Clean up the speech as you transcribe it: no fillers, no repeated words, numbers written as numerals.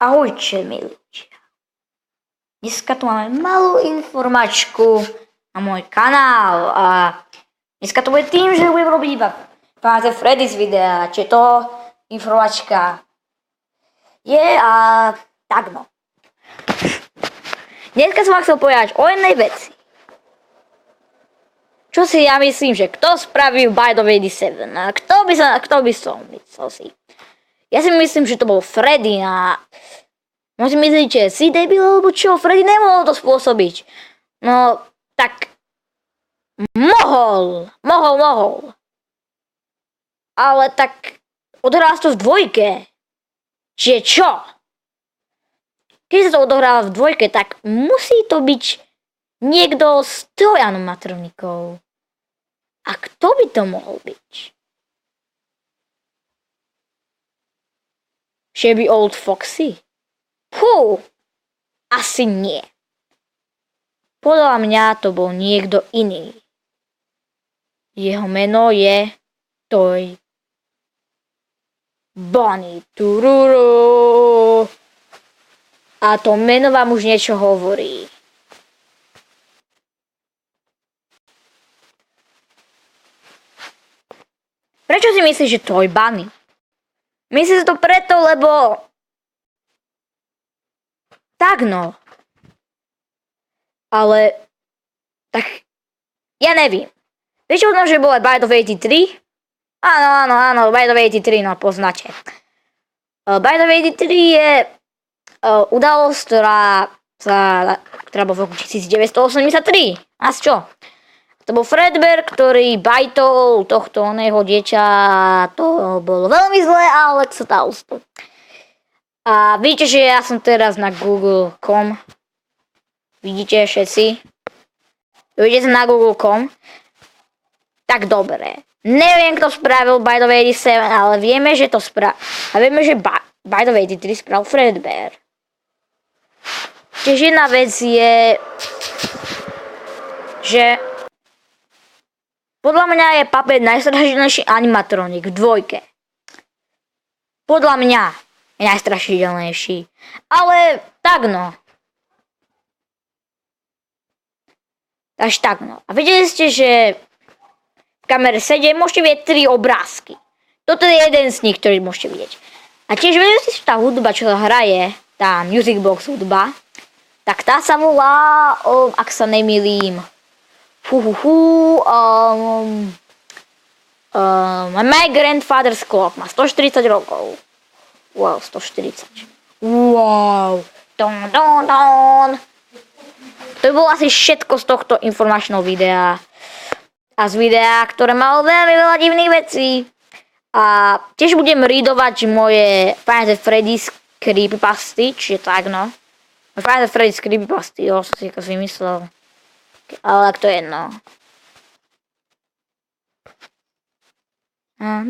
Ahojte, milí ľudia. Dneska tu máme malú informačku na môj kanál a dneska to bude tým, že budem robiť iba Five Nights at Freddy's videa, čiže to informačka je a tak no. Dneska som vám chcel povedať o jednej veci. Čo si ja myslím, že kto spravil Bite of 87? A kto by som myslel si? Ja si myslím, že to bol Freddy a môžem myslieť, že si debil, alebo čo? Freddy nemohol to spôsobiť. No, tak mohol. Ale tak odohráva sa to v dvojke. Čiže čo? Keď sa to odohráva v dvojke, tak musí to byť niekto z trojanomatrovníkov. A kto by to mohol byť? Shabby Old Foxy? Asi nie. Podľa mňa to bol niekto iný. Jeho meno je Toy Bunny. Tururu. A to meno vám už niečo hovorí. Prečo si myslíš, že Toy Bunny? Myslíš to preto, lebo tak no. Ale tak ja neviem. Vieš o tom, že bola Bite of 83? Áno, Bite of 83, no poznáte. Bite of 83 je udalosť, ktorá bola v roku 1983. A čo? To bol Fredbear, ktorý bajtol tohto oného dieťa. To bolo veľmi zlé, ale sa stalo. A vidíte, že ja som teraz na google.com. Vidíte všetci? Vidíte sa na google.com? Tak dobre. Neviem, kto spravil Bite of 87, ale vieme, že to spravil. A vieme, že Bite of 83 spravil Fredbear. Tiež jedna vec je, že podľa mňa je Puppet najstrašidelnejší animatronik v dvojke. Podľa mňa je najstrašidelnejší. Ale tak no. Takže tak no. A videli ste, že v kamere 7 môžete vidieť 3 obrázky. Toto je jeden z nich, ktorý môžete vidieť. A tiež videli ste, že tá hudba, čo sa hraje, tá Music Box hudba, tak tá sa volá, ak sa nemýlim, My Grandfather's Clock má 140 rokov. Wow, 140. Wow. Don. To bolo asi všetko z tohto informačného videa. A z videa, ktoré malo veľmi veľa divných vecí. A tiež budem readovať moje Five Nights at Freddy's creepypasty, čiže tak no. Five Nights at Freddy's creepypasty, som si ako vymyslel. Ale ak to je jedno. Na.